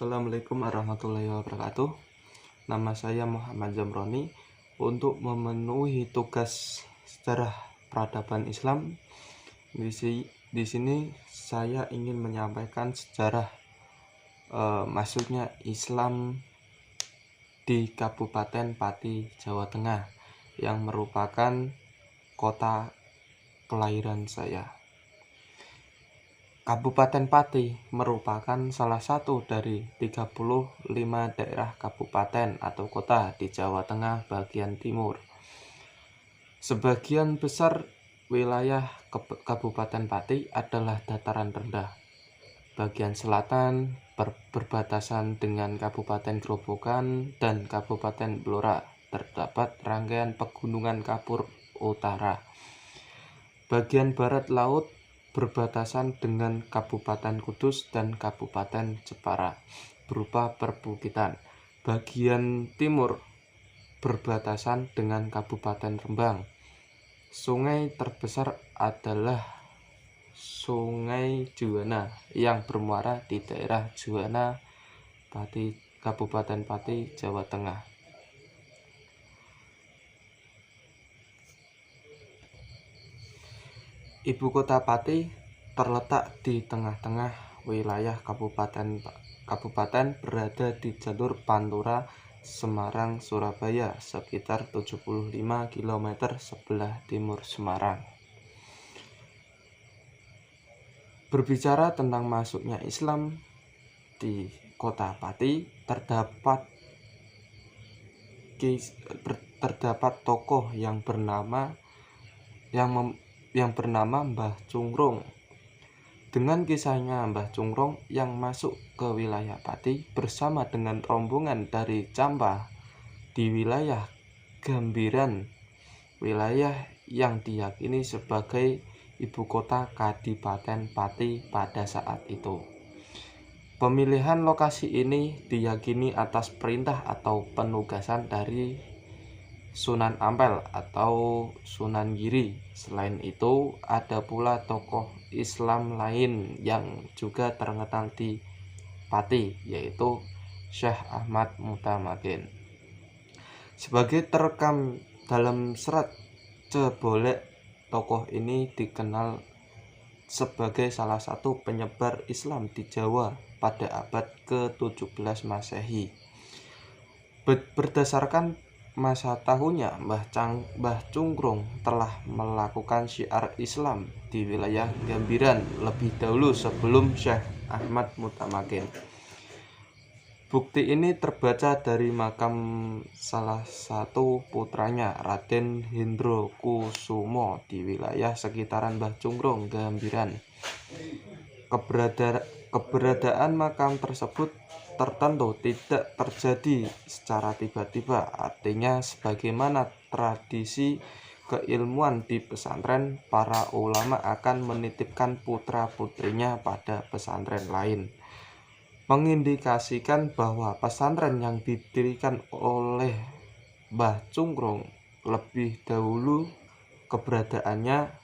Assalamualaikum warahmatullahi wabarakatuh. Nama saya Muhammad Zamroni. Untuk memenuhi tugas sejarah peradaban Islam, di sini saya ingin menyampaikan sejarah masuknya Islam di Kabupaten Pati, Jawa Tengah, yang merupakan kota kelahiran saya. Kabupaten Pati merupakan salah satu dari 35 daerah kabupaten atau kota di Jawa Tengah bagian timur. Sebagian besar wilayah Kabupaten Pati adalah dataran rendah. Bagian selatan berbatasan dengan Kabupaten Grobogan dan Kabupaten Blora. Terdapat rangkaian pegunungan kapur utara. Bagian barat laut berbatasan dengan Kabupaten Kudus dan Kabupaten Jepara berupa perbukitan. Bagian timur berbatasan dengan Kabupaten Rembang. Sungai terbesar adalah Sungai Juwana yang bermuara di daerah Juwana, Pati, Kabupaten Pati, Jawa Tengah. Ibu kota Pati terletak di tengah-tengah wilayah kabupaten berada di jalur Pantura Semarang Surabaya sekitar 75 km sebelah timur Semarang. Berbicara tentang masuknya Islam di kota Pati, terdapat tokoh yang bernama Mbah Cungrung. Dengan kisahnya Mbah Cungrung yang masuk ke wilayah Pati bersama dengan rombongan dari Campa di wilayah Gambiran, wilayah yang diyakini sebagai ibu kota Kadipaten Pati pada saat itu. Pemilihan lokasi ini diyakini atas perintah atau penugasan dari Sunan Ampel atau Sunan Giri. Selain itu, ada pula tokoh Islam lain yang juga terkenal di Pati, yaitu Syekh Ahmad Mutamakin. Sebagai terekam dalam serat Cebolek, tokoh ini dikenal sebagai salah satu penyebar Islam di Jawa pada abad ke-17 Masehi. Berdasarkan masa tahunnya, Mbah Cungrung telah melakukan syiar Islam di wilayah Gambiran lebih dahulu sebelum Syekh Ahmad Mutamakin. Bukti ini terbaca dari makam salah satu putranya, Raden Hendro Kusumo, di wilayah sekitaran Mbah Cungrung, Gambiran. Keberadaan makam tersebut tertentu tidak terjadi secara tiba-tiba, artinya sebagaimana tradisi keilmuan di pesantren, para ulama akan menitipkan putra-putrinya pada pesantren lain, mengindikasikan bahwa pesantren yang didirikan oleh Mbah Cungrung lebih dahulu keberadaannya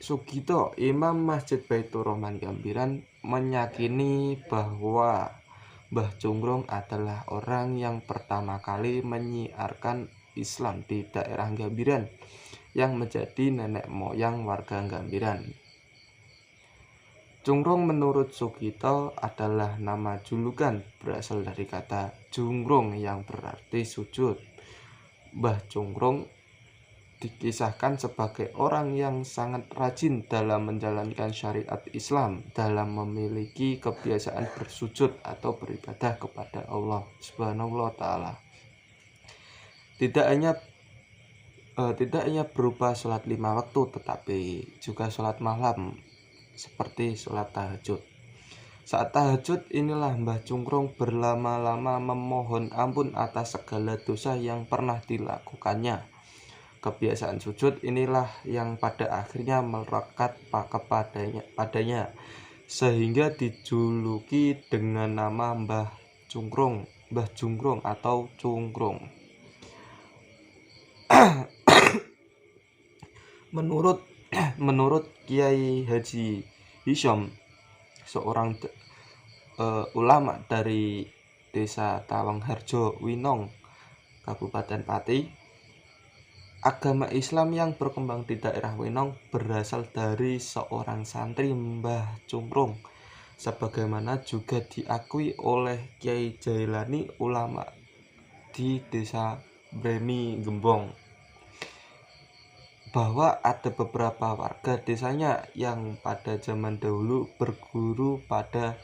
Sugito, Imam Masjid Baitur Rahman Gambiran, meyakini bahwa Mbah Cungrung adalah orang yang pertama kali menyiarkan Islam di daerah Gambiran, yang menjadi nenek moyang warga Gambiran. Cungrung menurut Sugito adalah nama julukan berasal dari kata jungrung yang berarti sujud. Mbah Cungrung dikisahkan sebagai orang yang sangat rajin dalam menjalankan syariat Islam, dalam memiliki kebiasaan bersujud atau beribadah kepada Allah Subhanahu wa Ta'ala. Tidak hanya berupa sholat 5 waktu, tetapi juga sholat malam seperti sholat tahajud. Saat tahajud inilah Mbah Cungrung berlama-lama memohon ampun atas segala dosa yang pernah dilakukannya. Kebiasaan sujud inilah yang pada akhirnya melekat padanya sehingga dijuluki dengan nama Mbah Cungrung atau Cungrung. Menurut Kiai Haji Hisyam, seorang ulama dari Desa Tawangharjo, Winong, Kabupaten Pati. Agama Islam yang berkembang di daerah Winong berasal dari seorang santri Mbah Cumrung, sebagaimana juga diakui oleh Kyai Jailani, ulama di Desa Bremi Gembong, bahwa ada beberapa warga desanya yang pada zaman dahulu berguru pada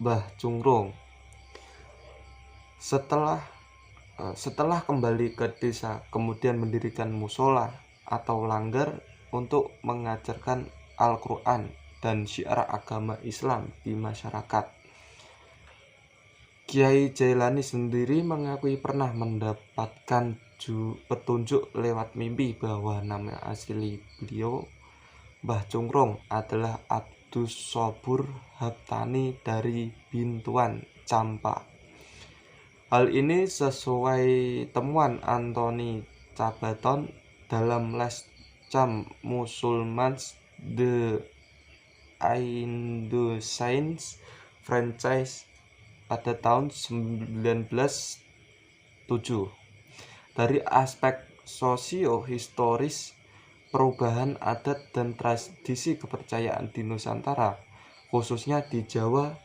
Mbah Cumrung. Setelah kembali ke desa, kemudian mendirikan musola atau langgar untuk mengajarkan Al-Quran dan syiar agama Islam di masyarakat. Kyai Jailani sendiri mengakui pernah mendapatkan petunjuk lewat mimpi bahwa nama asli beliau, Mbah Cumrung, adalah Abdus Sobur Haptani dari Bintuan, Campa. Hal ini sesuai temuan Anthony Cabaton dalam Les Cham Musulmans de Indochine franchise pada tahun 1907. Dari aspek sosio-historis, perubahan adat dan tradisi kepercayaan di Nusantara, khususnya di Jawa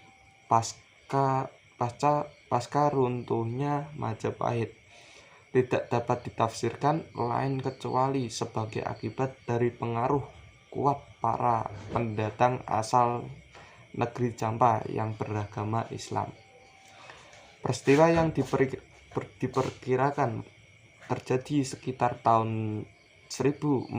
pasca runtuhnya Majapahit, tidak dapat ditafsirkan lain kecuali sebagai akibat dari pengaruh kuat para pendatang asal negeri Campa yang beragama Islam. Peristiwa yang diperkirakan terjadi sekitar tahun 1440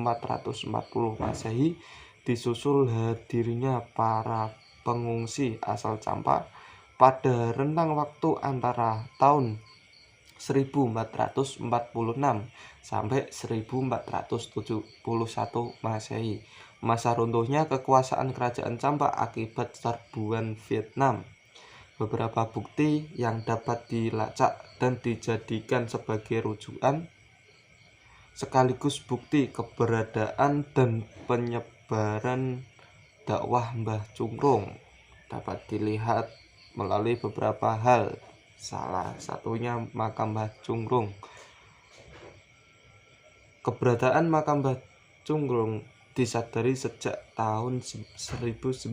Masehi disusul hadirnya para pengungsi asal Campa pada rentang waktu antara tahun 1446 sampai 1471 Masehi, masa runtuhnya kekuasaan kerajaan Campa akibat serbuan Vietnam. Beberapa bukti yang dapat dilacak dan dijadikan sebagai rujukan sekaligus bukti keberadaan dan penyebaran dakwah Mbah Cumrung dapat dilihat melalui beberapa hal, salah satunya makam Mbah Cumrung. Keberadaan makam Mbah Cumrung disadari sejak tahun 1965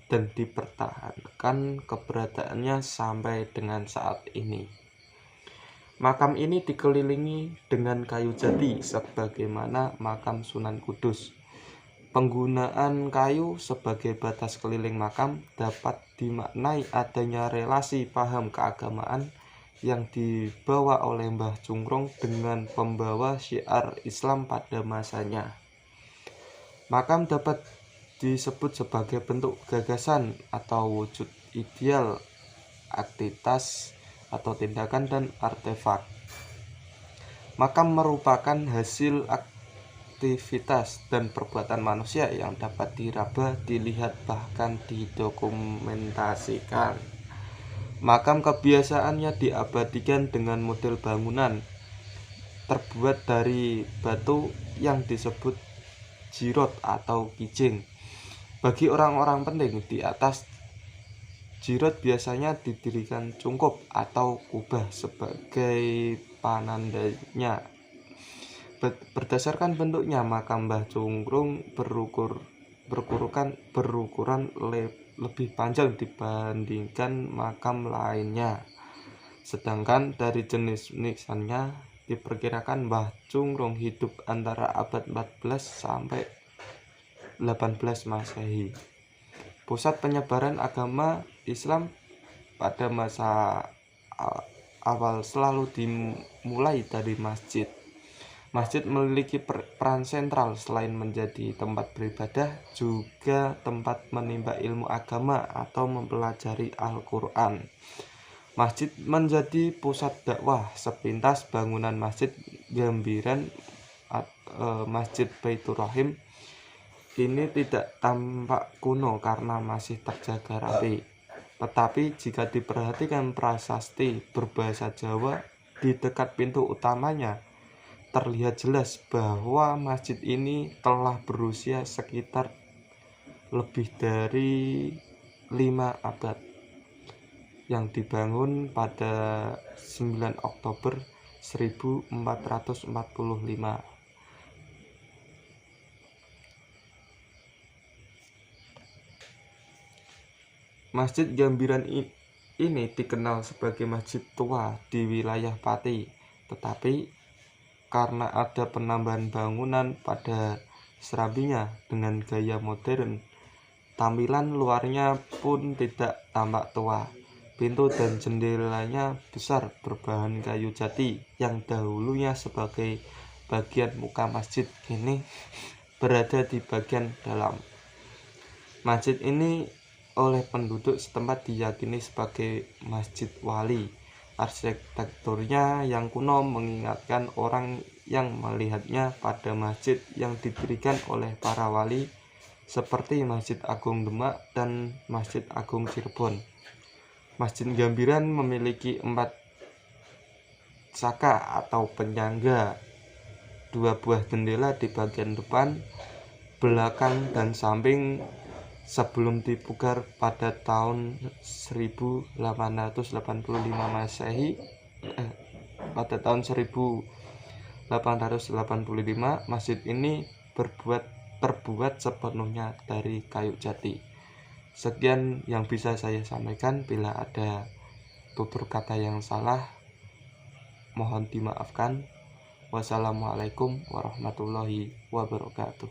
dan dipertahankan keberadaannya sampai dengan saat ini. Makam ini dikelilingi dengan kayu jati sebagaimana makam Sunan Kudus. Penggunaan kayu sebagai batas keliling makam dapat dimaknai adanya relasi paham keagamaan yang dibawa oleh Mbah Cumrung dengan pembawa syiar Islam pada masanya. Makam dapat disebut sebagai bentuk gagasan atau wujud ideal aktivitas atau tindakan dan artefak. Makam merupakan hasil aktivitas dan perbuatan manusia yang dapat diraba, dilihat, bahkan didokumentasikan. Makam kebiasaannya diabadikan dengan model bangunan terbuat dari batu yang disebut jirot atau kijing. Bagi orang-orang penting, di atas jirot biasanya didirikan cungkup atau kubah sebagai penandanya. Berdasarkan bentuknya, makam Mbah Cumrung berukuran lebih panjang dibandingkan makam lainnya. Sedangkan dari jenis nisannya diperkirakan Mbah Cumrung hidup antara abad 14 sampai 18 Masehi. Pusat penyebaran agama Islam pada masa awal selalu dimulai dari masjid. Masjid memiliki peran sentral selain menjadi tempat beribadah, juga tempat menimba ilmu agama atau mempelajari Al-Quran. Masjid menjadi pusat dakwah. Sepintas bangunan Masjid Gambiran, Masjid Baitur Rahim, ini tidak tampak kuno karena masih terjaga rapi. Tetapi jika diperhatikan prasasti berbahasa Jawa di dekat pintu utamanya, terlihat jelas bahwa masjid ini telah berusia sekitar lebih dari 5 abad, yang dibangun pada 9 Oktober 1445. Masjid Gambiran ini dikenal sebagai masjid tua di wilayah Pati, tetapi karena ada penambahan bangunan pada serambinya dengan gaya modern, tampilan luarnya pun tidak tampak tua. Pintu dan jendelanya besar berbahan kayu jati yang dahulunya sebagai bagian muka masjid, kini berada di bagian dalam. Masjid ini oleh penduduk setempat diyakini sebagai masjid wali. Arsitekturnya yang kuno mengingatkan orang yang melihatnya pada masjid yang didirikan oleh para wali seperti Masjid Agung Demak dan Masjid Agung Cirebon. Masjid Gambiran memiliki 4 saka atau penyangga, 2 buah jendela di bagian depan, belakang, dan samping sebelum dipugar pada tahun 1885 Masehi. Pada tahun 1885 masjid ini terbuat sepenuhnya dari kayu jati. Sekian yang bisa saya sampaikan. Bila ada tutur kata yang salah, mohon dimaafkan. Wassalamualaikum warahmatullahi wabarakatuh.